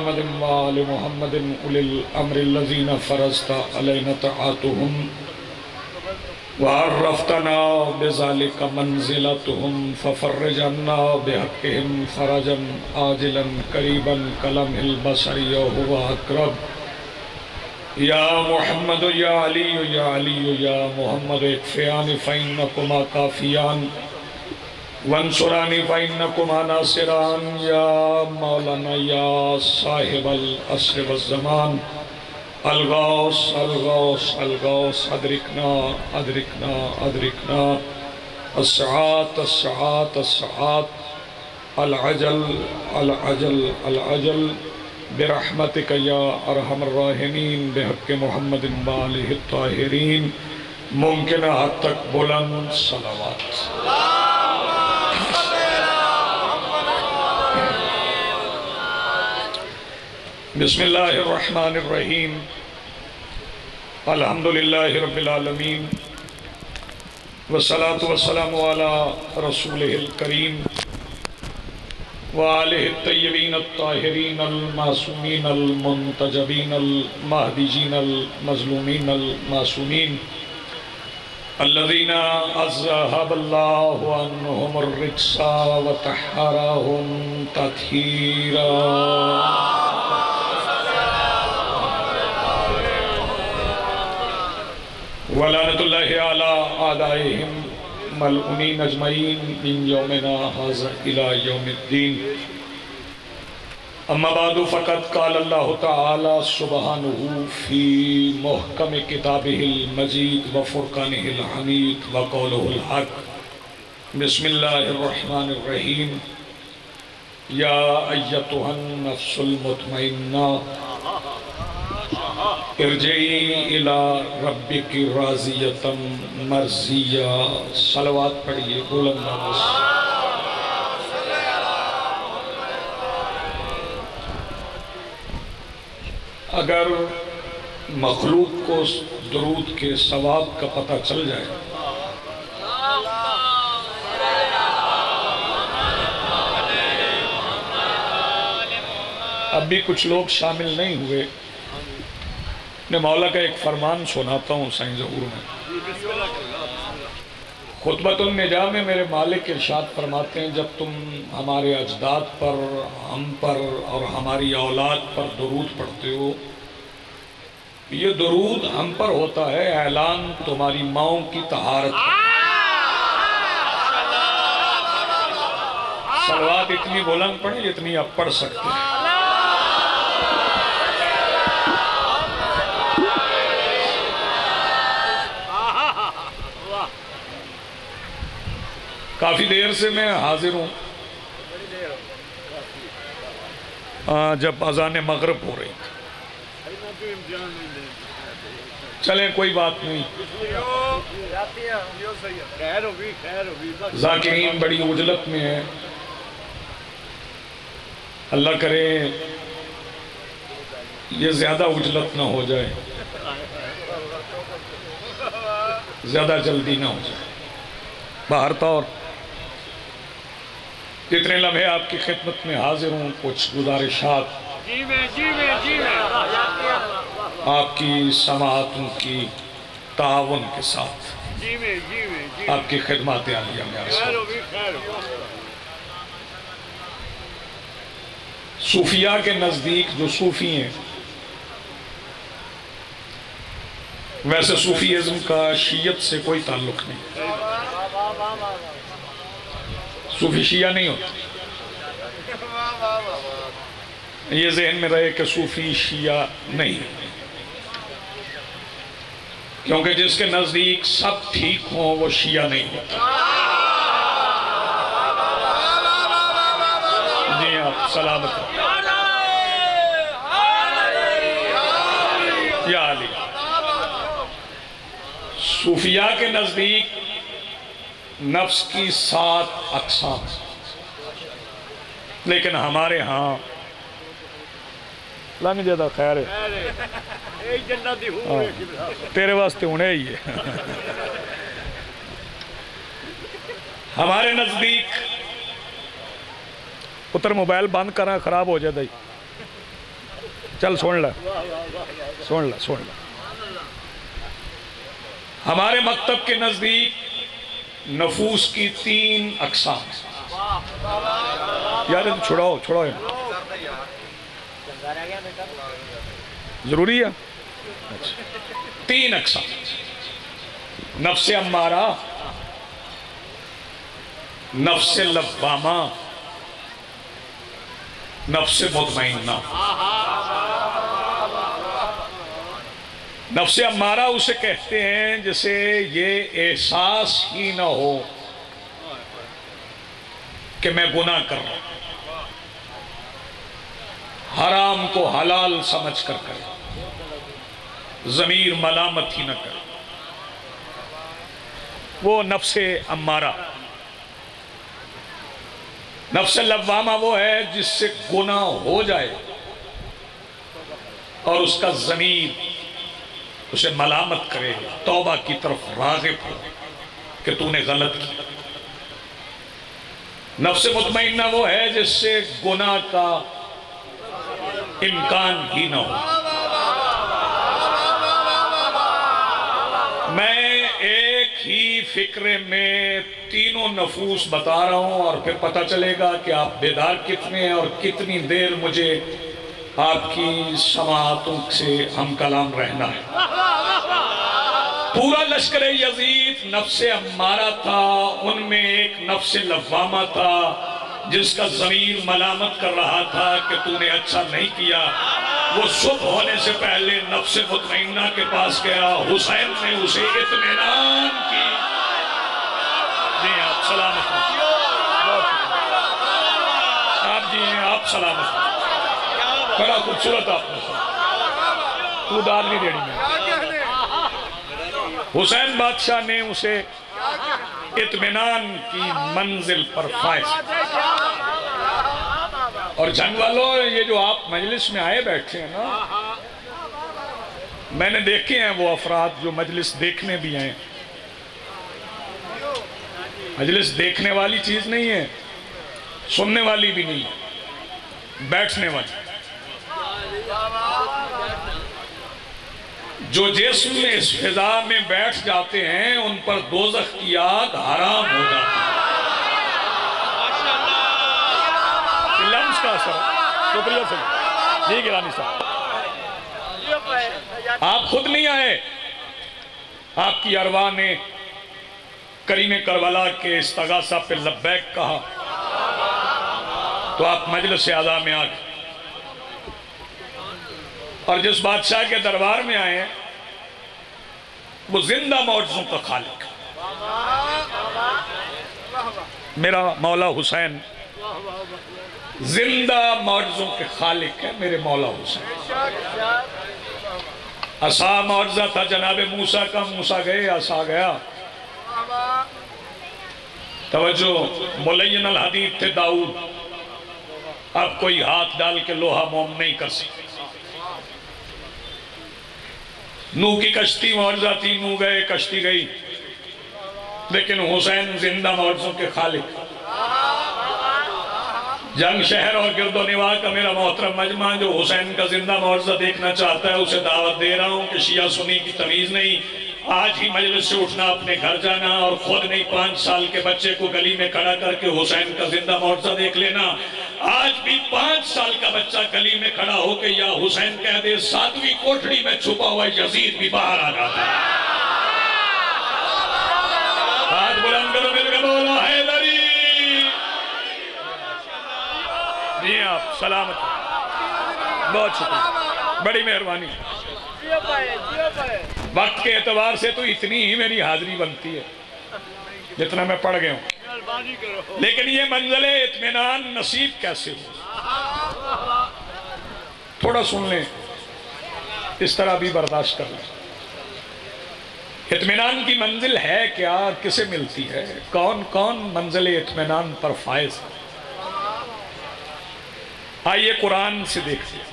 محمد وآل محمد أولي الأمر الذين فرضت علينا طاعتهم وعرفتنا بذلك منزلتهم ففرج عنا بحقهم فرجا عاجلا قريبا كلمح البصر وهو أقرب يا محمد يا علي يا علي يا محمد اكفيان فإنكما كافيان وانصراني فإنكما ناصران يا مولانا يا صاحب العصر والزمان الغوث الغوث الغوث أدركنا أدركنا أدركنا الساعات الساعات الساعات العجل العجل العجل برحمتك يا أرحم الراحمين بحق محمد وآله الطاهرين ممکن حد تک بلند صلوات بسم اللہ الرحمن الرحیم الحمدللہ رب العالمین والصلاة والسلام علی رسولہ الکریم وآلہ الطیبین الطاہرین المعصومین المنتجبین المہدیین المظلومین المعصومین الذین اذہب اللہ عنہم الرجس وطہرہم تطہیرا ولعنت اللہ علی اعدائہم ملعونین اجمعین من یومنا ھذا الی یوم الدین اما بعد فقد قال اللہ تعالی سبحانہ فی محکم کتابہ المجید وفرقانہ الحمید وقولہ الحق بسم اللہ الرحمن الرحیم یا ایتھا النفس المطمئنہ ارجعی الی ربک راضیۃ مرضیہ صلوات پڑھئے بلند آواز اگر مخلوق کو درود کے ثواب کا پتہ چل جائے اب بھی کچھ لوگ شامل نہیں ہوئے میں مولا کا ایک فرمان سناتا ہوں سائیں ظہور میں خطبۃ النجاہ میں میرے مالک ارشاد فرماتے ہیں جب تم ہمارے اجداد پر ہم پر اور ہماری اولاد پر درود پڑھتے ہو یہ درود ہم پر ہوتا ہے اعلان تمہاری ماؤں کی طہارت صلوات اتنی بلند پڑھیں اتنی اب پڑھ سکتے ہیں کافی دیر سے میں حاضر ہوں جب اذان مغرب ہو رہی چلیں کوئی بات نہیں ذاکرین بڑی عجلت میں ہے اللہ کرے یہ زیادہ عجلت نہ ہو جائے زیادہ جلدی نہ ہو جائے باہر طور جتنے لمحے آپ کی خدمت میں حاضر ہوں کچھ گزارشات آپ کی سماعتوں کی تعاون کے ساتھ آپ کی خدمات عالیہ میں عرض صوفیاء کے نزدیک جو صوفی ہیں ویسے صوفیزم کا شیعت سے کوئی تعلق نہیں صوفی شیعہ نہیں ہوتا یہ ذہن میں رہے کہ صوفی شیعہ نہیں کیونکہ جس کے نزدیک سب ٹھیک ہوں وہ شیعہ نہیں ہوتا جی آپ سلامت یا علی صوفیاء کے نزدیک نفس کی 7 اقسام لیکن ہمارے ہاں لنگ جدہ خیر ہے تیرے واسطے ہونے ہی ہے ہمارے نزدیک پتر موبائل بند کرنا خراب ہو جائے چل سن لا ہمارے مکتب کے نزدیک نفوس کی 3 اقسام یار چھڑاؤ ضروری ہے 3 اقسام نفس امارہ نفس لوامہ نفس مطمئنہ نفس امارہ اسے کہتے ہیں جسے یہ احساس ہی نہ ہو کہ میں گناہ کر رہا ہوں، حرام کو حلال سمجھ کر کرے، ضمیر ملامت ہی نہ کرے، وہ نفس امارہ۔ نفس لوامہ وہ ہے جس سے گناہ ہو جائے اور اس کا ضمیر اسے ملامت کرے، توبہ کی طرف راغب ہو کہ تو نے غلط کیا۔ نفس مطمئنہ وہ ہے جس سے گناہ کا امکان ہی نہ ہو۔ میں ایک ہی فکرے میں تینوں نفوس بتا رہا ہوں اور پھر پتہ چلے گا کہ آپ بیدار کتنے ہیں اور کتنی دیر مجھے آپ کی سماعتوں سے ہم کلام رہنا ہے۔ پورا لشکر یزید نفس امارہ تھا، ان میں ایک نفس لوامہ تھا جس کا ضمیر ملامت کر رہا تھا کہ تو نے اچھا نہیں کیا۔ وہ صبح ہونے سے پہلے نفس مطمئنہ کے پاس گیا، حسین نے اسے اطمینان کی۔ جی آپ سلامت ہیں، آپ جی ہیں، آپ سلامت ہیں، بڑا خوبصورت آپ نے تو دار نہیں دینی میں۔ حسین بادشاہ نے اسے اطمینان کی منزل پر فائز۔ اور جنگ والوں، یہ جو آپ مجلس میں آئے بیٹھے ہیں نا، میں نے دیکھے ہیں وہ افراد جو مجلس دیکھنے بھی آئے۔ مجلس دیکھنے والی چیز نہیں ہے، سننے والی بھی نہیں ہے، بیٹھنے والی۔ جو جسم اس فضا میں بیٹھ جاتے ہیں ان پر دوزخ کی آگ حرام ہو جاتی ہے۔ لمس کا اثر شکریہ سے جی گرانی صاحب، آپ خود نہیں آئے، آپ کی ارواح نے کریم کربلا کے استغاثہ پہ لبیک کہا تو آپ مجلس اعلیٰ میں آ گئے۔ اور جس بادشاہ کے دربار میں آئے ہیں وہ زندہ معجزوں کا خالق ہے۔ میرا مولا حسین زندہ معجزوں کے خالق ہے، میرے مولا حسین۔ عصا معجزہ تھا جناب موسیٰ کا، موسیٰ گئے، عصا گیا۔ توجہ، ملین الحدید تھے داؤد، اب کوئی ہاتھ ڈال کے لوہا موم نہیں کر سکتے۔ نوح کی کشتی معجزہ تھی، نوح گئے، کشتی گئی، لیکن حسین زندہ معجزوں کے خالق۔ جنگ شہر اور گرد و نواح کا میرا محترم مجمع جو حسین کا زندہ معجزہ دیکھنا چاہتا ہے اسے دعوت دے رہا ہوں کہ شیعہ سنی کی تمیز نہیں، آج ہی مجلس سے اٹھنا، اپنے گھر جانا اور خود نہیں 5 سال کے بچے کو گلی میں کھڑا کر کے حسین کا زندہ معجزہ دیکھ لینا۔ آج بھی 5 سال کا بچہ گلی میں کھڑا ہو کے یا حسین کہہ دے، 7ویں کوٹھڑی میں چھپا ہوا یزید بھی باہر آ جاتا ہے۔ ہاتھ بلند کرو، مل کے بولو حیدری۔ جی آپ سلامت، بہت شکریہ، بڑی مہربانی۔ وقت کے اعتبار سے تو اتنی ہی میری حاضری بنتی ہے جتنا میں پڑھ گیا ہوں، لیکن یہ منزل اطمینان نصیب کیسے ہو؟ تھوڑا سن لیں، اس طرح بھی برداشت کر لیں۔ اطمینان کی منزل ہے کیا، کسے ملتی ہے، کون کون منزل اطمینان پر فائز ہے؟ آئیے قرآن سے دیکھتے ہیں،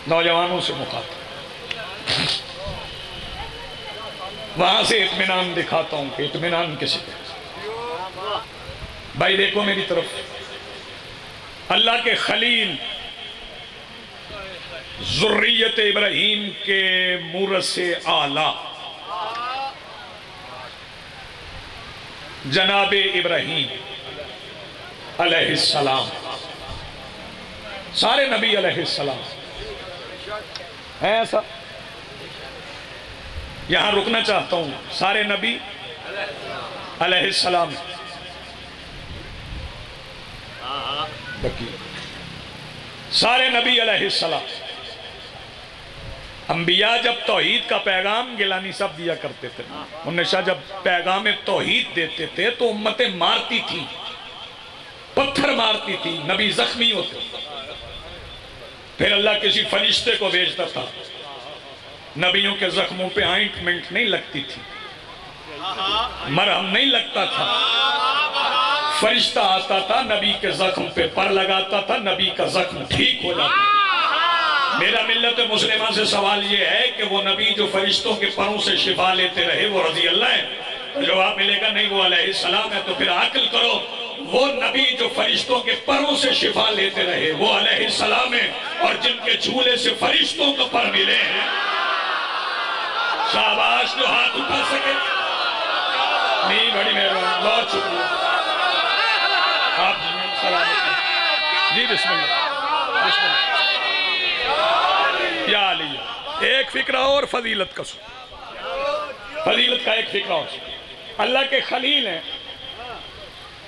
نوجوانوں سے مخاطب، وہاں سے اطمینان دکھاتا ہوں کہ اطمینان کسے کہتے ہیں۔ بھائی دیکھو میری طرف، اللہ کے خلیل ذریت ابراہیم کے مورث اعلی جناب ابراہیم علیہ السلام، سارے نبی علیہ السلام ہے ایسا؟ یہاں رکنا چاہتا ہوں، سارے نبی علیہ السلام سارے نبی علیہ السلام۔ انبیاء جب توحید کا پیغام گیلانی صاحب دیا کرتے تھے، ہمیشہ جب پیغام توحید دیتے تھے تو امتیں مارتی تھی، پتھر مارتی تھی، نبی زخمی ہوتے، پھر اللہ کسی فرشتے کو بھیجتا تھا، نبیوں کے زخموں پہ آئنٹمنٹ نہیں لگتی تھی، مرہم نہیں لگتا تھا، فرشتہ آتا تھا نبی کے زخم پہ پر لگاتا تھا، نبی کا زخم ٹھیک ہو جاتا۔ میرا ملت مسلمہ سے سوال یہ ہے کہ وہ نبی جو فرشتوں کے پروں سے شفا لیتے رہے وہ رضی اللہ ہے؟ تو جواب ملے گا نہیں، وہ علیہ السلام ہے۔ تو پھر عقل کرو، وہ نبی جو فرشتوں کے پروں سے شفا لیتے رہے وہ علیہ السلام ہے، اور جن کے جھولے سے فرشتوں کو پر ملے ہیں، شاباش جو ہاتھ اٹھا سکے۔ نہیں، بڑی مہربانی، بہت شکریہ آپ سلامت جی، بسم اللہ بسم اللہ۔ یا علی، ایک فکرہ اور فضیلت کا فضیلت کا ایک فکرہ اور، اللہ کے خلیل ہیں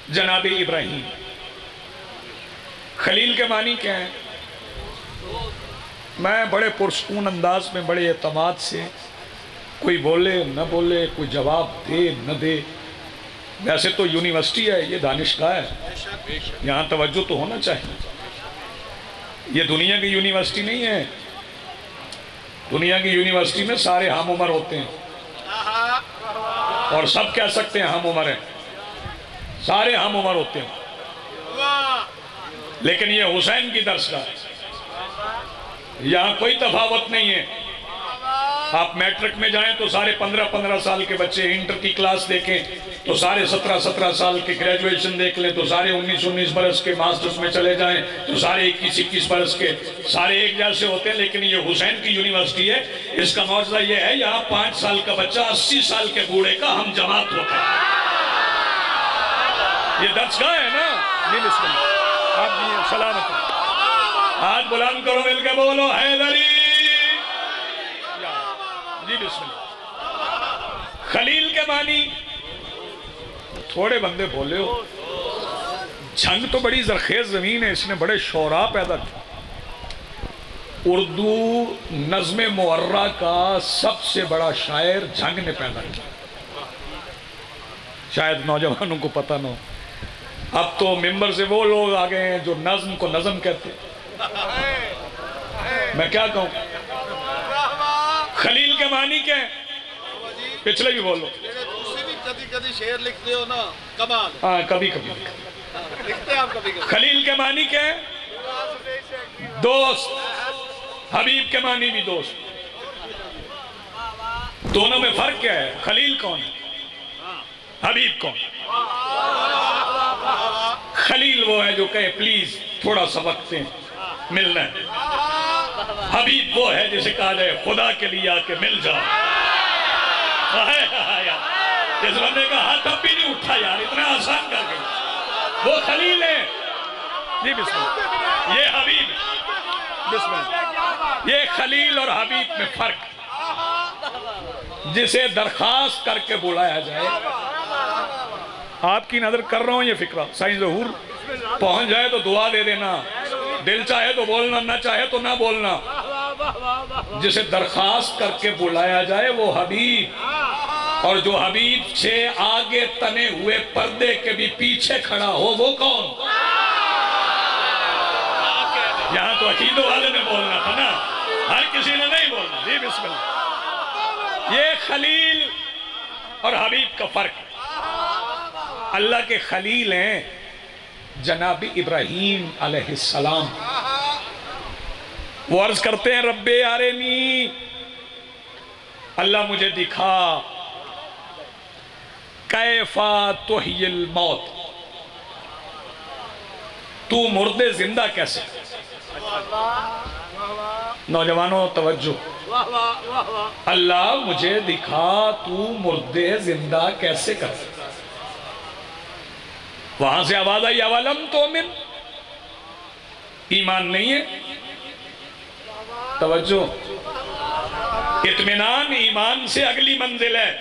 جناب ابراہیم۔ خلیل کے معنی کیا ہیں؟ میں بڑے پرسکون انداز میں، بڑے اعتماد سے، کوئی بولے نہ بولے، کوئی جواب دے نہ دے، ویسے تو یونیورسٹی ہے، یہ دانشگاہ ہے، یہاں توجہ تو ہونا چاہیے، یہ دنیا کی یونیورسٹی نہیں ہے۔ دنیا کی یونیورسٹی میں سارے ہم عمر ہوتے ہیں اور سب کہہ سکتے ہیں ہم عمر ہیں، سارے ہم عمر ہوتے ہیں، لیکن یہ حسین کی درسگاہ ہے، یہاں کوئی تفاوت نہیں ہے۔ آپ میٹرک میں جائیں تو سارے 15 سال کے بچے، انٹر کی کلاس دیکھیں تو سارے 17 سال کے، گریجویشن دیکھ لیں تو سارے 19 برس کے، ماسٹرز میں چلے جائیں تو سارے 21 برس کے، سارے ایک جیسے ہوتے ہیں۔ لیکن یہ حسین کی یونیورسٹی ہے، اس کا معجزہ یہ ہے یہاں 5 سال کا بچہ 80 سال کے بوڑھے کا ہم جماعت ہوتا ہے۔ یہ درسگاہ ہے نا، نہیں بسم اللہ، آپ جی سلامت، ہاتھ بلند کرو، مل کے بولو حیدری، جی بسم اللہ۔ خلیل کے معنی، تھوڑے بندے بولے ہو، جھنگ تو بڑی زرخیز زمین ہے، اس نے بڑے شعراء پیدا کی۔ اردو نظم معرہ کا سب سے بڑا شاعر جھنگ نے پیدا کیا، شاید نوجوانوں کو پتہ نہ ہو۔ اب تو ممبر سے وہ لوگ آ گئے ہیں جو نظم کو نظم کہتے ہیں، میں کیا کہوں۔ خلیل کے معنی کیا ہے؟ پچھلے بھی بولو، کبھی شعر لکھتے ہو نا، کمال۔ ہاں، کبھی کبھی لکھتے ہیں آپ کبھی کبھی۔ خلیل کے معنی کیا ہے؟ دوست۔ حبیب کے معنی بھی دوست۔ دونوں میں فرق کیا ہے؟ خلیل کون ہے؟ حبیب کون؟ خلیل وہ ہے جو کہے پلیز تھوڑا سا وقت دیں، ملنا ہے۔ حبیب وہ ہے جسے کہا جائے خدا کے لیے آ کے مل جاؤ۔ اس بندے کا ہاتھ اب بھی نہیں اٹھا یار، اتنا آسان کر گئی۔ وہ خلیل ہے، جی بسم اللہ، یہ حبیب ہے، بسم اللہ۔ یہ خلیل اور حبیب میں فرق، جسے درخواست کر کے بلایا جائے۔ آپ کی نظر کر رہا ہوں یہ فکرہ، سائیں ظہور پہنچ جائے تو دعا دے دینا، دل چاہے تو بولنا، نہ چاہے تو نہ بولنا۔ جسے درخواست کر کے بلایا جائے وہ حبیب، اور جو حبیب سے آگے تنے ہوئے پردے کے بھی پیچھے کھڑا ہو وہ کون؟ یہاں تو عقیدوں والے نے بولنا تھا نا، ہر کسی نے نہیں بولنا۔ جی بسم اللہ۔ یہ خلیل اور حبیب کا فرق، اللہ کے خلیل ہیں جناب ابراہیم علیہ السلام، وہ عرض کرتے ہیں رب ارنی، اللہ مجھے دکھا، کیفا تحیی الموت، تو مردے زندہ کیسے؟ نوجوانوں توجہ، اللہ مجھے دکھا تو مردے زندہ کیسے کر سکتا۔ وہاں سے آواز آئی اولم تؤمن، ایمان نہیں ہے۔ توجہ، اطمینان ایمان سے اگلی منزل ہے۔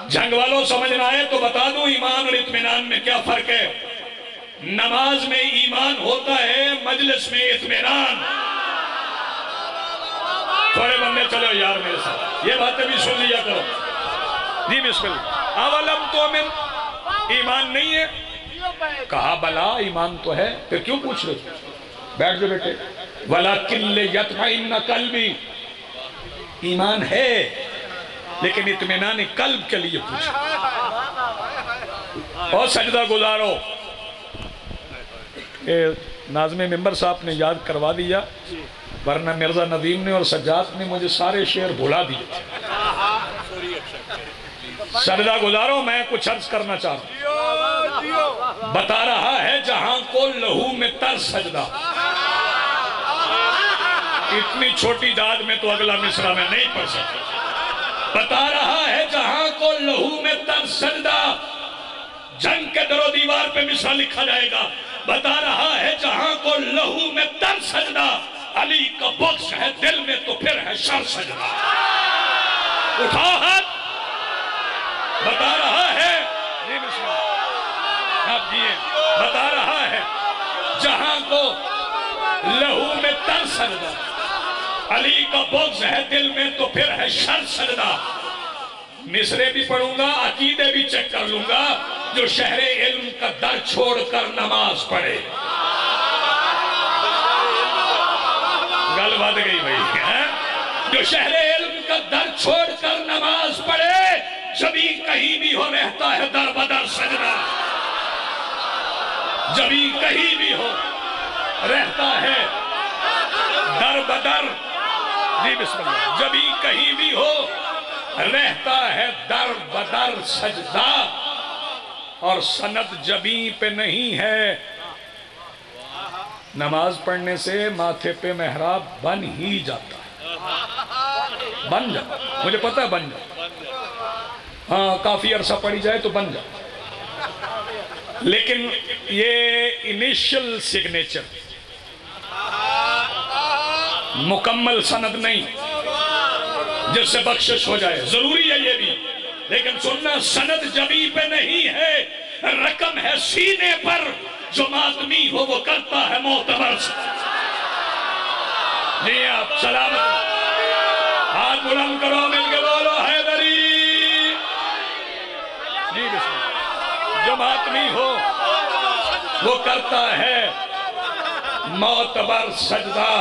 جنگ والوں سمجھنا ہے تو بتا دوں ایمان اور اطمینان میں کیا فرق ہے۔ نماز میں ایمان ہوتا ہے، مجلس میں اطمینان۔ تھوڑے بندے چلو یار میرے ساتھ، یہ باتیں بھی سن لیا کرو۔ جی بسم اللہ۔ اولم تؤمن، ایمان نہیں ہے؟ کہا بلا ایمان تو ہے، پھر کیوں پوچھ رہے ہو؟ بیٹھ جو بیٹے۔ وَلَكِنْ لِيَطْمَئِنَّ قَلْبِي، ایمان ہے لیکن اطمینان قلب کے لیے پوچھ۔ اور سجدہ گزارو۔ ناظم ممبر صاحب نے یاد کروا دیا، ورنہ مرزا ندیم نے اور سجاد نے مجھے سارے شعر بھلا دیے تھے۔ سجدہ گزارو، میں کچھ عرض کرنا چاہتا ہوں۔ بتا رہا ہے جہاں کو لہو میں تر سجدہ۔ اتنی چھوٹی داد میں تو اگلا مصرع میں نہیں پڑھ سکتا۔ بتا رہا ہے جہاں کو لہو میں تر سجدہ، جنگ کے در و دیوار پہ مصرع لکھا جائے گا۔ بتا رہا ہے جہاں کو لہو میں تر سجدہ، علی کا بخش ہے دل میں تو پھر ہے شر سجدہ۔ اٹھاؤ ہاتھ۔ بتا رہا ہے، آپ جیئے، بتا رہا ہے جہاں کو لہو میں تر سجدہ، علی کا بغض ہے دل میں تو پھر ہے شر سجدہ۔ مصرے بھی پڑھوں گا، عقیدے بھی چیک کر لوں گا۔ جو شہر علم کا در چھوڑ کر نماز پڑھے، گل بات گئی بھائی، جو شہر علم کا در چھوڑ کر نماز پڑھے، جبھی کہیں بھی ہو رہتا ہے در بدر سجدہ۔ جبھی کہیں بھی ہو رہتا ہے در بدر، جی بسم اللہ، جبھی کہیں بھی ہو رہتا ہے در بدر سجدہ۔ اور سند جبیں پہ نہیں ہے، نماز پڑھنے سے ماتھے پہ محراب بن ہی جاتا ہے۔ بن جاتا، مجھے پتہ ہے بن جاتا، ہاں کافی عرصہ پڑھی جائے تو بن جاتا، لیکن یہ انیشل سگنیچر، مکمل سند نہیں جس سے بخشش ہو جائے، ضروری ہے یہ بھی، لیکن سننا سند جبیں پہ نہیں ہے، رقم ہے سینے پر، جو ماتمی ہو وہ کرتا ہے معتبر سے۔ جی آپ سلامت، ہاتھ بلند کرو، مل کے بولو حیدری۔ جی بسم اللہ، جو ماتمی ہو وہ کرتا ہے معتبر سجدہ۔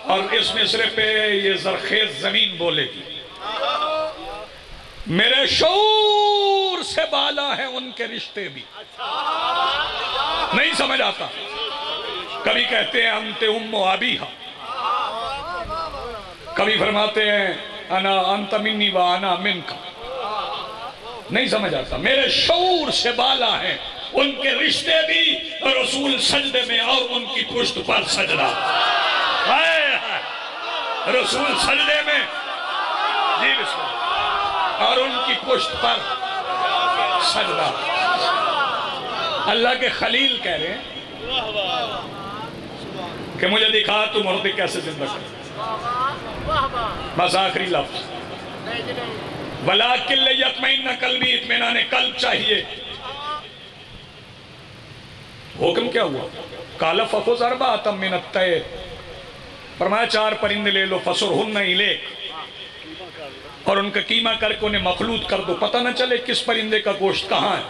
اور اس مصرے پہ یہ زرخیز زمین بولے گی، میرے شعور سے بالا ہیں ان کے رشتے بھی۔ نہیں سمجھ آتا، کبھی کہتے ہیں انت ام ابیہا، کبھی فرماتے ہیں انت منی و انا منکا۔ نہیں سمجھ آتا، میرے شعور سے بالا ہیں ان کے رشتے بھی، رسول سجدے میں اور ان کی پشت پر سجدہ۔ رسول سجدے میں، جی بسم اللہ، اور ان کی پشت پر سجدہ۔ اللہ کے خلیل کہہ رہے ہیں کہ مجھے دکھا تو مردے کیسے زندہ کر۔ بس آخری لفظ، وَلَكِنْ لِيَطْمَئِنَّ قَلْبِي، اطمینان قلب چاہیے۔ حکم کیا ہوا؟ قَالَ فَخُذْ أَرْبَعَةً مِّنَ الطَّيْرِ، فرمایا 4 پرندے لے لو، فَصُرْهُنَّ إِلَيْكَ، اور ان کا قیمہ کر کے انہیں مخلوط کر دو، پتہ نہ چلے کس پرندے کا گوشت کہاں ہے۔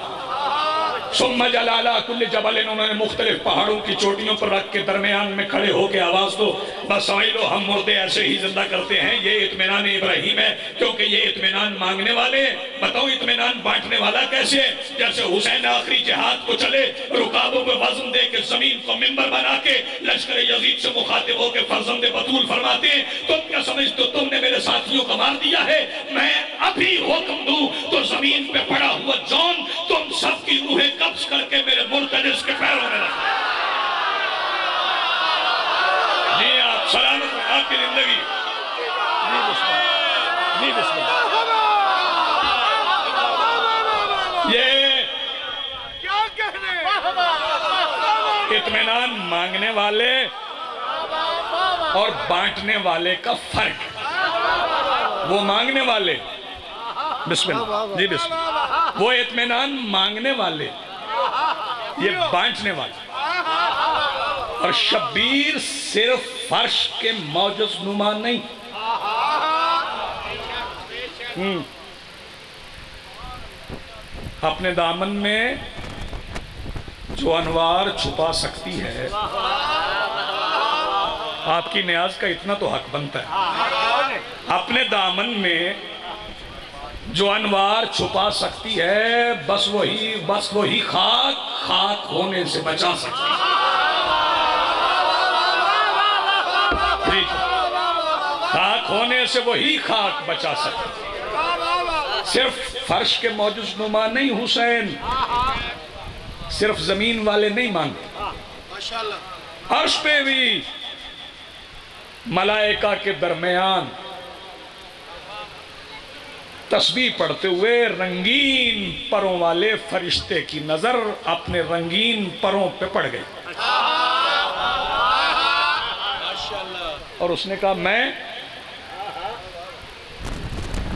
ثم جلالہ کل جبل، انہوں نے مختلف پہاڑوں کی چوٹیوں پر رکھ کے درمیان میں کھڑے ہو کے آواز دو، بسائلو ہم مردے ایسے ہی زندہ کرتے ہیں۔ یہ اطمینان ابراہیم ہے، کیونکہ یہ اطمینان مانگنے والے ہیں۔ بتاؤ اطمینان بانٹنے والا کیسے ہے؟ جیسے حسین آخری جہاد کو چلے، رکابوں پہ وزن دے کے زمین کو منبر بنا کے لشکر یزید سے مخاطب ہو کے فرزند بطول فرماتے ہیں، تم کیا سمجھتے ہو تم نے میرے ساتھیوں کو مار دیا ہے؟ میں ابھی حکم دوں تو زمین پہ پڑا ہوا جون تم سب کی روحیں قبض کر کے میرے مرتجز کے پیروں میں رکھا۔ جی آپ سلامت رہے آپ کی زندگی. جی بسم اللہ، جی بسم اللہ. یہ کیا کہنے اطمینان مانگنے والے اور بانٹنے والے کا فرق. وہ مانگنے والے، بسم اللہ، جی بسم اللہ. وہ اطمینان مانگنے والے، یہ بانٹنے والے. اور شبیر صرف فرش کے موجز نما نہیں. اپنے دامن میں جو انوار چھپا سکتی ہے، آپ کی نیاز کا اتنا تو حق بنتا ہے. اپنے دامن میں جو انوار چھپا سکتی ہے، بس وہی خاک ہونے سے بچا سکتی ہے. خاک ہونے سے وہی خاک بچا سکتی ہے. صرف فرش کے موجز نما نہیں حسین، صرف زمین والے نہیں مانتے. ماشاءاللہ. عرش پہ بھی ملائکہ کے درمیان تسبیح پڑھتے ہوئے رنگین پروں والے فرشتے کی نظر اپنے رنگین پروں پہ پڑ گئی. اور اس نے کہا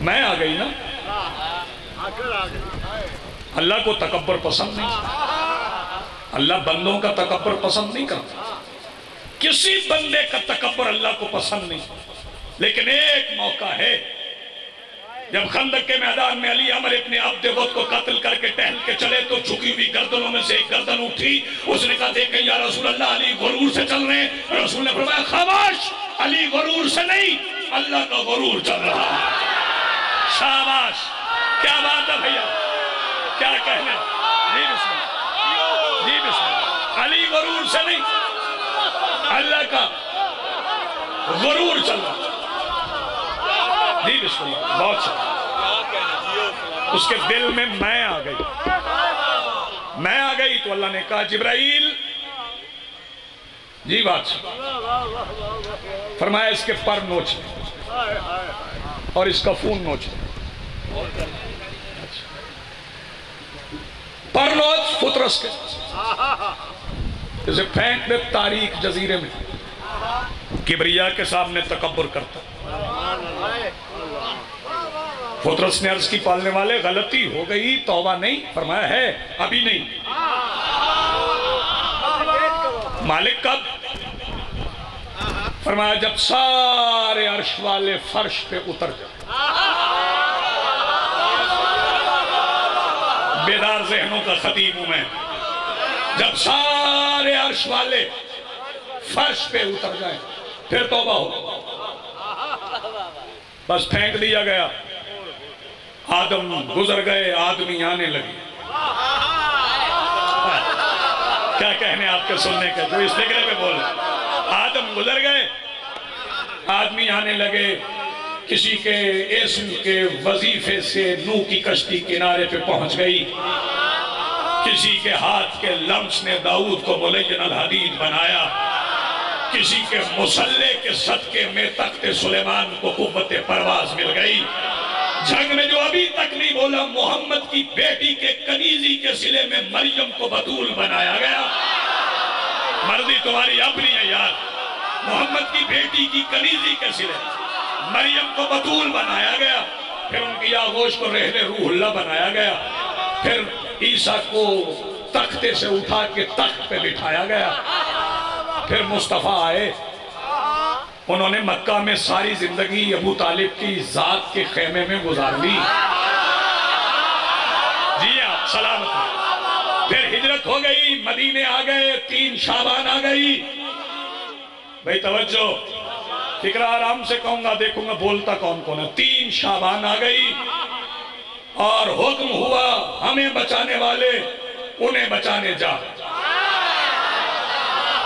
میں آ گئی نا. اللہ کو تکبر پسند نہیں، اللہ بندوں کا تکبر پسند نہیں کرتا. کسی بندے کا تکبر اللہ کو پسند نہیں. لیکن ایک موقع ہے جب خندق کے میدان میں علی عمر ابن عبد ود کو قتل کر کے ٹہل کے چلے تو جھکی ہوئی گردنوں میں سے ایک گردن اٹھی. اس نے کہا دیکھیں یا رسول اللہ، علی غرور سے چل رہے ہیں. رسول نے فرمایا خاموش، علی غرور سے نہیں، اللہ کا غرور چل رہا ہے. شاباش، کیا بات ہے بھیا، کیا کہنے. جی بسم اللہ، جی بسم اللہ. علی غرور سے نہیں، اللہ کا غرور چل رہا. جی بسم اللہ. بہت شکریہ. اس کے دل میں میں آ گئی تو اللہ نے کہا جبرائیل، جی بات فرمایا اس کے پر نوچ لیں اور اس کا خون نوچ لیں. پر نوچ فطرس کے اسے پھینک دے تاریک جزیرے میں. کبریا کے سامنے تکبر کرتا. فطرس نے عرض کی پالنے والے غلطی ہو گئی، توبہ نہیں. فرمایا ہے ابھی نہیں. مالک کب؟ فرمایا جب سارے عرش والے فرش پہ اتر جائیں. بیدار ذہنوں کا خطیب ہوں میں. جب سارے عرش والے فرش پہ اتر جائیں پھر توبہ ہو. بس پھینک دیا گیا. آدم گزر گئے، آدمی آنے لگے. کیا کہنے آپ کے سننے کے جو اس فکرے پہ بول رہے. آدم گزر گئے، آدمی آنے لگے. کسی کے اسم کے وظیفے سے نوح کی کشتی کنارے پہ پہنچ گئی. کسی کے ہاتھ کے لمس نے داؤد کو ملین الحدید بنایا. کسی کے مسلح کے صدقے میں تخت سلیمان کو قوت پرواز مل گئی. جنگ میں جو ابھی تک نہیں بولا، محمد کی بیٹی کے کنیزی کے صلے میں مریم کو بطول بنایا گیا. مرضی تمہاری اپنی ہے یار. محمد کی بیٹی کی کنیزی کے صلے مریم کو بطول بنایا گیا. پھر ان کی آغوش کو رحل روح اللہ بنایا گیا. پھر عیسیٰ کو تختے سے اٹھا کے تخت پہ بٹھایا گیا. پھر مصطفیٰ آئے. انہوں نے مکہ میں ساری زندگی ابو طالب کی ذات کے خیمے میں گزار لی. جی آپ سلامت. پھر ہجرت ہو گئی، مدینے آ گئے. 3 شعبان آ گئی. بھئی توجہ، فکرہ آرام سے کہوں گا، دیکھوں گا بولتا کون کون ہے. 3 شعبان آ گئی اور حکم ہوا ہمیں بچانے والے انہیں بچانے جا.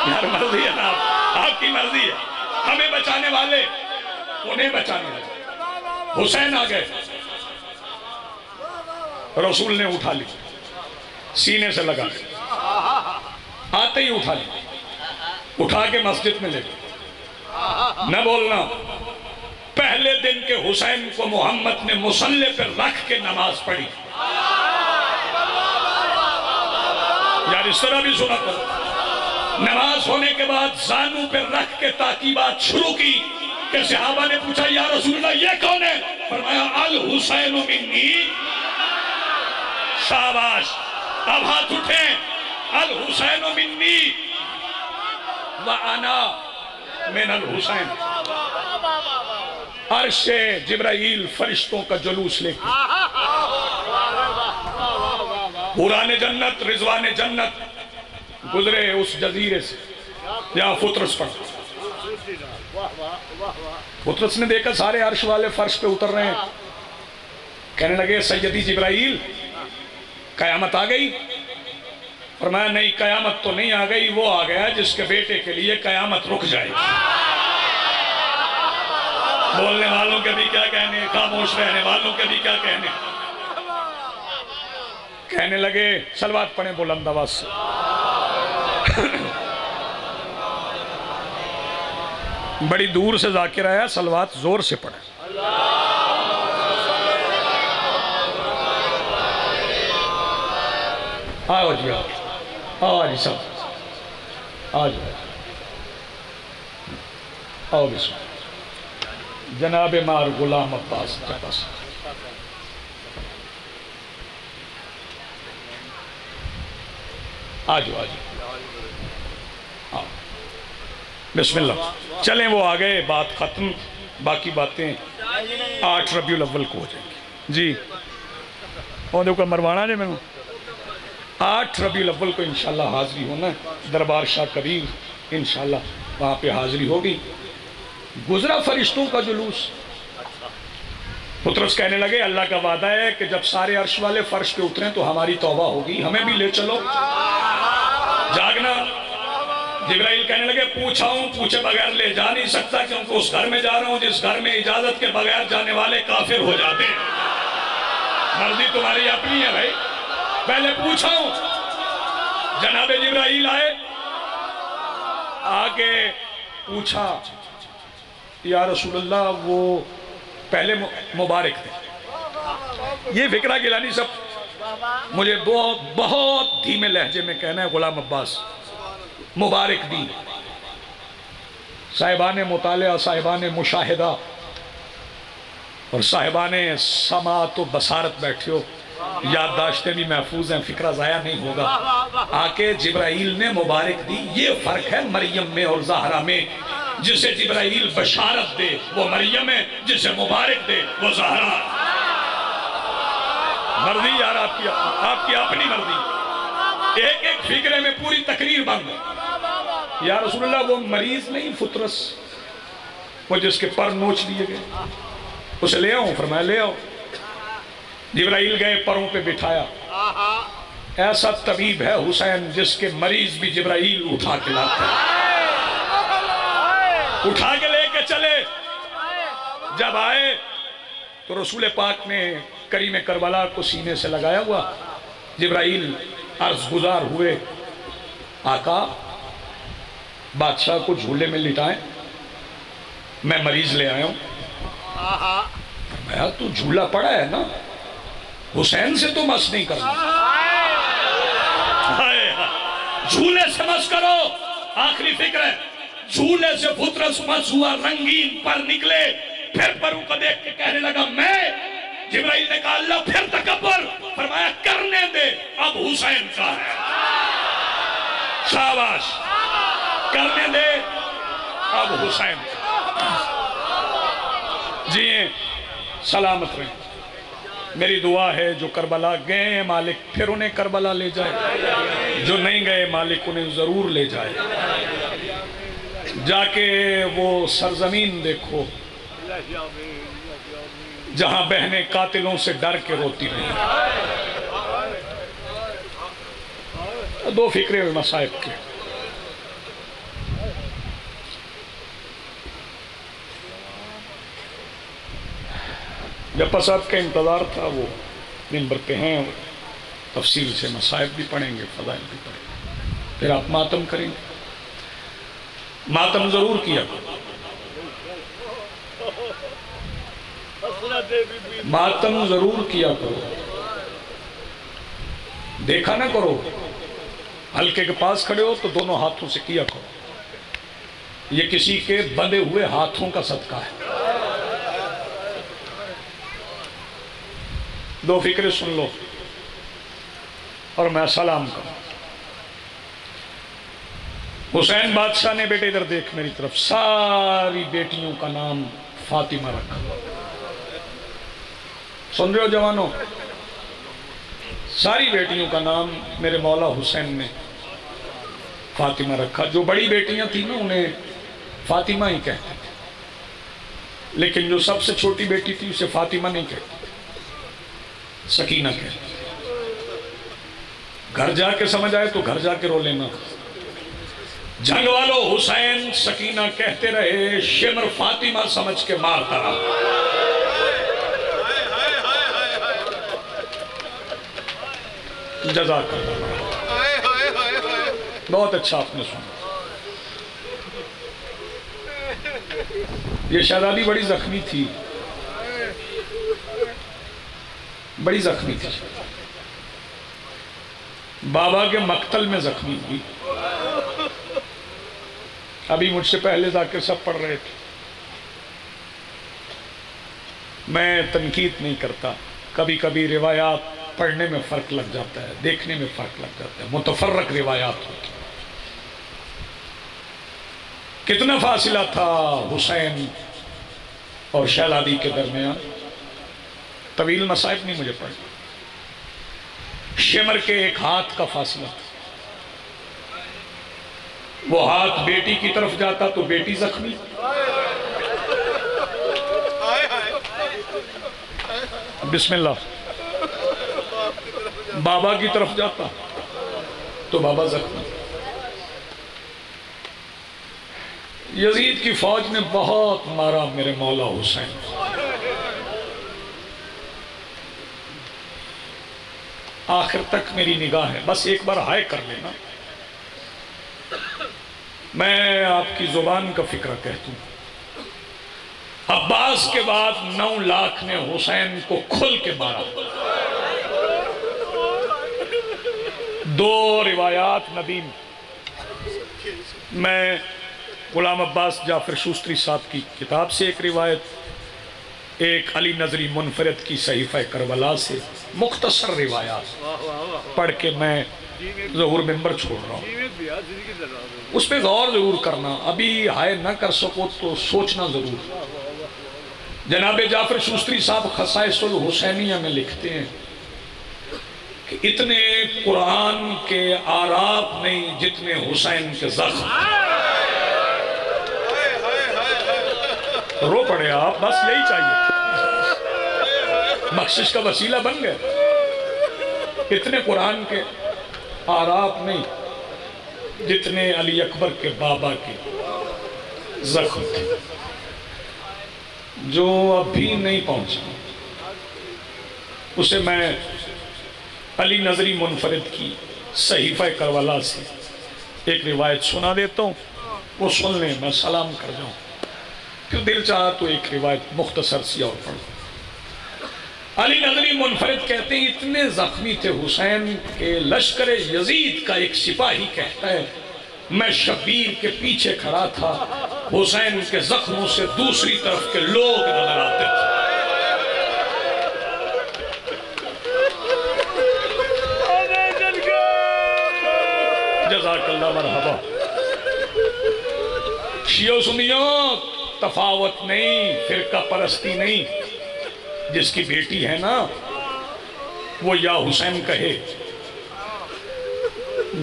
یار مرضی ہے نا، آپ کی مرضی ہے. ہمیں بچانے والے انہیں بچانے جا. حسین آ گئے. رسول نے اٹھا لی، سینے سے لگا آتے ہی اٹھا لی. اٹھا کے مسجد میں لے گئے. نہ بولنا. پہلے دن کے حسین کو محمد نے مصلی پر رکھ کے نماز پڑھی. یار اس طرح بھی سنا کرو. نماز ہونے کے بعد زانوں پر رکھ کے تاکیبات شروع کی کہ صحابہ نے پوچھا یا رسول اللہ یہ کون ہے؟ فرمایا الحسین منی. شاباش. اب ہاتھ اٹھیں. الحسین منی وَأَنَا مِنَ الحسین. عرش جبرائیل فرشتوں کا جلوس لے کے حوران جنت رضوان جنت گزرے اس جزیرے سے جہاں فطرس پڑا. فطرس نے دیکھا سارے عرش والے فرش پہ اتر رہے ہیں. کہنے لگے سیدی جبرائیل قیامت آ گئی؟ فرمایا نہیں قیامت تو نہیں آ گئی، وہ آ گیا جس کے بیٹے کے لیے قیامت رک جائے. بولنے والوں کے بھی کیا کہنے، خاموش رہنے والوں کے بھی کیا کہنے. کہنے لگے صلوات پڑھیں بلند آواز سے. بڑی دور سے ذاکر آیا، صلوات زور سے پڑھیں. آؤ جی آؤ آؤ جی سب آؤ جی آؤ بسم جناب مار غلام عباس جباس. آجو آجو آؤ بسم اللہ. چلیں وہ آگئے، بات ختم. باقی باتیں 8 ربیع الاول کو ہو جائیں گی. جی وہ دیکھو مروانا جی میں 8 ربیع الاول کو انشاءاللہ حاضری ہونا ہے. دربار شاہ کبیر انشاءاللہ وہاں پہ حاضری ہوگی. گزرا فرشتوں کا جلوس. فطرس کہنے لگے اللہ کا وعدہ ہے کہ جب سارے عرش والے فرش پہ اتریں تو ہماری توبہ ہوگی، ہمیں بھی لے چلو. جاگنا. جبرائیل کہنے لگے پوچھا ہوں، پوچھے بغیر لے جا نہیں سکتا کیونکہ اس گھر میں جا رہا ہوں جس گھر میں اجازت کے بغیر جانے والے کافر ہو جاتے ہیں. مرضی تمہاری اپنی ہے بھائی. پہلے پوچھا ہوں. جناب جبرائیل آئے، آگے پوچھا یا رسول اللہ وہ پہلے مبارک تھے. یہ فکرہ گیلانی سب مجھے بہت دھیمے لہجے میں کہنا ہے. غلام عباس مبارک دی. صاحبان مطالعہ، صاحبان مشاہدہ اور صاحبان سماعت و بصارت بیٹھے ہو، یادداشتیں بھی محفوظ ہیں، فکرہ ضائع نہیں ہوگا. آکے جبرائیل نے مبارک دی. یہ فرق ہے مریم میں اور زہرا میں. جسے جبرائیل بشارت دے وہ مریم ہے، جسے مبارک دے وہ زہرا. مرضی یار آپ کی اپنی مرضی. ایک ایک فکرے میں پوری تقریر بن گئی. یا رسول اللہ وہ مریض نہیں فطرس، وہ جس کے پر نوچ دیے گئے، اسے لے آؤں؟ فرمایا لے آؤ. جبرائیل گئے، پروں پہ بٹھایا. ایسا طبیب ہے حسین جس کے مریض بھی جبرائیل اٹھا کے لاتا ہے. اٹھا کے لے کے چلے. جب آئے تو رسول پاک نے کریم کربلا کو سینے سے لگایا ہوا. جبرائیل عرض گزار ہوئے آقا بادشاہ کو جھولے میں لٹائیں، میں مریض لے آیا ہوں. فرمایا تو جھولا پڑا ہے نا، حسین سے تو مس نہیں کرنا. جھولے سے مس کرو. آخری فکر ہے. جھولے سے فطرس مس ہوا، رنگین پر نکلے. پھر پروں کو دیکھ کے کہنے لگا میں. جبرائیل نے کہا اللہ پھر تکبر. فرمایا کرنے دے، اب حسین کا ہے. شاباش. کرنے دے، اب حسین کا. جی سلامت رہیں. میری دعا ہے جو کربلا گئے ہیں مالک پھر انہیں کربلا لے جائے، جو نہیں گئے مالک انہیں ضرور لے جائے. جا کے وہ سرزمین دیکھو جہاں بہنیں قاتلوں سے ڈر کے روتی رہی. دو فکرے ہوئے مصائب کے. جب صاحب کا انتظار تھا وہ منبر پہ ہیں، تفصیل سے مصائب بھی پڑھیں گے، فضائل بھی پڑھیں گے. پھر آپ ماتم کریں گے. ماتم ضرور کیا. ماتم ضرور کیا کرو، دیکھا نہ کرو، حلقے کے پاس کھڑے ہو تو دونوں ہاتھوں سے کیا کرو، یہ کسی کے بندے ہوئے ہاتھوں کا صدقہ ہے۔ دو فکریں سن لو اور میں سلام کروں۔ حسین بادشاہ نے، بیٹے ادھر دیکھ میری طرف، ساری بیٹیوں کا نام فاطمہ رکھا۔ سن رہے ہو جوانوں؟ ساری بیٹیوں کا نام میرے مولا حسین نے فاطمہ رکھا۔ جو بڑی بیٹیاں تھیں نا انہیں فاطمہ ہی کہتے تھے، لیکن جو سب سے چھوٹی بیٹی تھی اسے فاطمہ نہیں کہتے تھے، سکینہ کہتے تھے۔ گھر جا کے سمجھ آئے تو گھر جا کے رو لینا۔ جنگ والوں حسین سکینہ کہتے رہے، شمر فاطمہ سمجھ کے مارتا رہا۔ جزاک اللہ، بہت اچھا آپ نے سنا۔ یہ شہزادی بڑی زخمی تھی، بڑی زخمی تھی، بابا کے مقتل میں زخمی ہوئی۔ ابھی مجھ سے پہلے جا کے سب پڑھ رہے تھے۔ میں تنقید نہیں کرتا، کبھی کبھی روایات پڑھنے میں فرق لگ جاتا ہے، دیکھنے میں فرق لگ جاتا ہے، متفرق روایات ہوتی ہیں۔ کتنا فاصلہ تھا حسین اور شہزادی کے درمیان؟ طویل مصائب نہیں مجھے پڑھنا، شمر کے ایک ہاتھ کا فاصلہ تھا۔ وہ ہاتھ بیٹی کی طرف جاتا تو بیٹی زخمی، بسم اللہ، بابا کی طرف جاتا تو بابا زخمی۔ یزید کی فوج نے بہت مارا میرے مولا حسین، آخر تک میری نگاہ ہے، بس ایک بار ہائے کر لینا۔ میں آپ کی زبان کا فکرہ کہتا ہوں، عباس کے بعد 9 لاکھ نے حسین کو کھل کے مارا۔ 2 روایات ندیم، میں غلام عباس جعفر شوستری صاحب کی کتاب سے ایک روایت، ایک علی نظری منفرد کی صحیفہ کربلا سے مختصر روایات پڑھ کے میں ظہور منبر چھوڑ رہا ہوں۔ اس پہ غور ضرور کرنا، ابھی ہائے نہ کر سکو تو سوچنا ضرور۔ جناب جعفر شوستری صاحب خصائص الحسینیہ میں لکھتے ہیں کہ اتنے قرآن کے آراب نہیں جتنے حسین کے زخم۔ رو پڑے آپ، بس یہی چاہیے، بخشش کا وسیلہ بن گئے۔ اتنے قرآن کے آراب نہیں جتنے علی اکبر کے بابا کے زخم تھے، جو اب بھی نہیں پہنچا۔ اسے میں علی نظری منفرد کی صحیفہ کربلا سے ایک روایت سنا دیتا ہوں، وہ سن لیں، میں سلام کر جاؤں، پھر دل چاہا تو ایک روایت مختصر سی اور پڑھوں۔ علی نظری منفرد کہتے ہیں اتنے زخمی تھے حسین کہ لشکر یزید کا ایک سپاہی کہتا ہے میں شبیر کے پیچھے کھڑا تھا، حسین کے زخموں سے دوسری طرف کے لوگ نظر آتے تھے۔ جزاک اللہ، مرحبا۔ شیعہ و سنیوں تفاوت نہیں، فرقہ پرستی نہیں۔ جس کی بیٹی ہے نا وہ یا حسین کہے،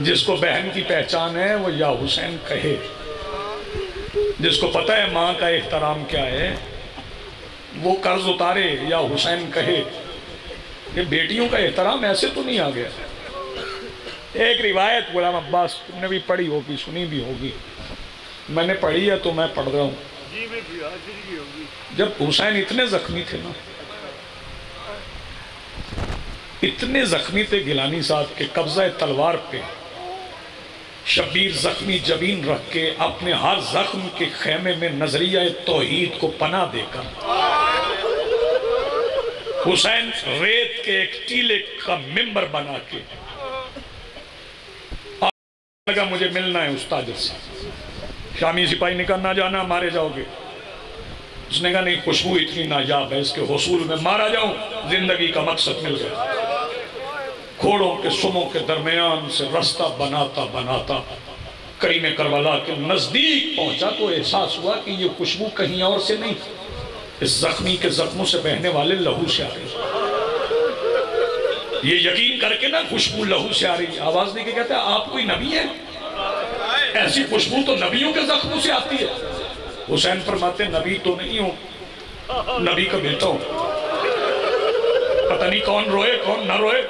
جس کو بہن کی پہچان ہے وہ یا حسین کہے، جس کو پتہ ہے ماں کا احترام کیا ہے وہ قرض اتارے یا حسین کہے۔ یہ بیٹیوں کا احترام ایسے تو نہیں آ گیا۔ ایک روایت غلام عباس تم نے بھی پڑھی ہوگی، سنی بھی ہوگی، میں نے پڑھی ہے تو میں پڑھ رہا ہوں۔ جب حسین اتنے زخمی تھے نا، اتنے زخمی تھے گیلانی صاحب کے قبضہ تلوار پہ شبیر زخمی جبین رکھ کے اپنے ہر زخم کے خیمے میں نظریہ توحید کو پناہ دے کر حسین ریت کے ایک ٹیلے کا ممبر بنا کے لگا مجھے ملنا ہے استاد سے. شامی سپاہی نے کہا نہ جانا مارے جاؤ گے. اس نے کہا نہیں خوشبو اتنی نایاب ہے اس کے حصول میں مارا جاؤں زندگی کا مقصد مل گیا. گھوڑوں کے سموں کے درمیان سے رستہ بناتا بناتا کریم کربلا کے نزدیک پہنچا تو احساس ہوا کہ یہ خوشبو کہیں اور سے نہیں اس زخمی کے زخموں سے بہنے والے لہو سے آ رہی. یہ یقین کر کے نا خوشبو لہو سے آ رہی آواز دے کے کہتا ہے آپ کوئی نبی ہے؟ ایسی خوشبو تو نبیوں کے زخموں سے آتی ہے. حسین فرماتے نبی تو نہیں ہوں نبی کا بیٹا ہوں. پتہ نہیں کون روئے کون نہ روئے.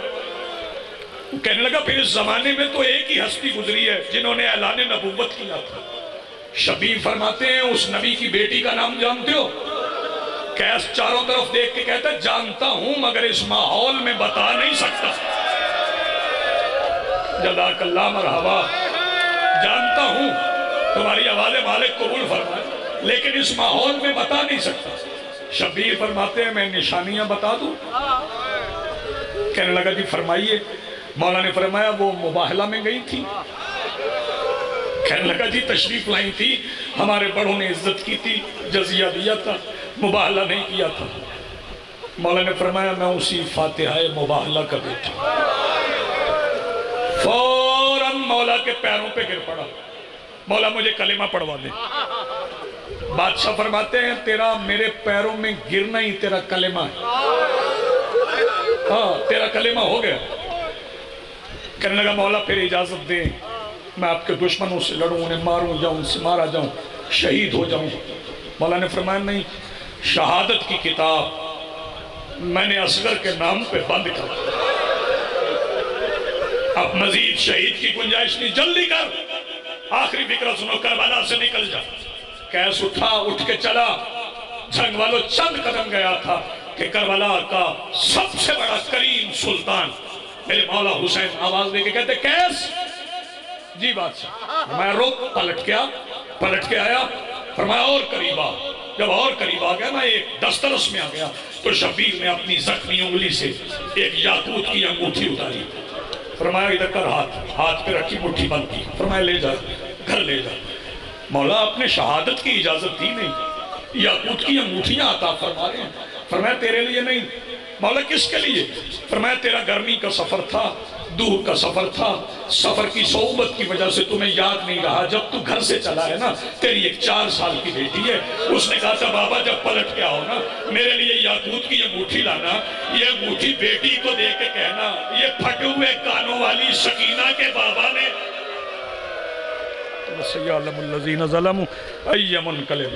کہنے لگا پھر اس زمانے میں تو ایک ہی ہستی گزری ہے جنہوں نے اعلان نبوت کیا تھا. شبیر فرماتے ہیں اس نبی کی بیٹی کا نام جانتے ہو؟ کیس چاروں طرف دیکھ کے کہتا ہے جانتا ہوں مگر اس ماحول میں بتا نہیں سکتا. جزاک اللہ مرحبا. جانتا ہوں تمہاری آواز مالک قبول فرمائے لیکن اس ماحول میں بتا نہیں سکتا. شبیر فرماتے ہیں میں نشانیاں بتا دوں؟ کہنے لگا جی فرمائیے. مولا نے فرمایا وہ مباہلہ میں گئی تھی. کہنے لگا جی تشریف لائی تھی ہمارے بڑوں نے عزت کی تھی جزیہ دیا تھا مباہلہ نہیں کیا تھا. مولا نے فرمایا میں اسی فاتحہ مباہلہ کا بیٹا. فوراً مولا کے پیروں پہ گر پڑا. مولا مجھے کلمہ پڑھوا دے. بادشاہ فرماتے ہیں تیرا میرے پیروں میں گرنا ہی تیرا کلمہ ہے. ہاں تیرا کلمہ ہو گیا. کہنے لگا مولا پھر اجازت دیں میں آپ کے دشمنوں سے لڑوں انہیں ماروں یا ان سے مارا جاؤں شہید ہو جاؤں. مولا نے فرمایا نہیں شہادت کی کتاب میں نے اصغر کے نام پہ بند کر اب مزید شہید کی گنجائش نہیں. جلدی کر آخری فکرہ سنو کربلا سے نکل جا. کیس اٹھا اٹھ کے چلا. جنگ والوں چند قدم گیا تھا کہ کربلا کا سب سے بڑا کریم سلطان میرے مولا حسین آواز دے کے کہتے کیس جی بادشاہ. میں رک پلٹ کے آیا. فرمایا اور قریب آ. جب اور قریب آ گیا نا ایک دسترس میں آ گیا تو شبیر نے اپنی زخمی انگلی سے ایک یاقوت کی انگوٹھی اتاری. فرمایا ادھر کر ہاتھ پہ رکھی مٹھی بند کی. فرمایا لے جا گھر لے جا. مولا آپ نے شہادت کی اجازت دی نہیں یاقوت کی انگوٹھیاں عطا فرما رہے ہیں. فرمایا تیرے لیے نہیں. مولا کس کے لیے؟ فرمایا تیرا گرمی کا سفر تھا دور کا سفر تھا سفر کی صعوبت کی وجہ سے تمہیں یاد نہیں رہا. جب تو گھر سے چلا ہے نا تیری ایک 4 سال کی بیٹی ہے اس نے کہا تھا بابا جب پلٹ کے آؤ نا میرے لیے یاقوت کی انگوٹھی لانا. یہ انگوٹھی بیٹی کو دے کے کہنا یہ پھٹے ہوئے کانوں والی سکینہ کے بابا نے سیعلم الذین ظلموا ای منقلب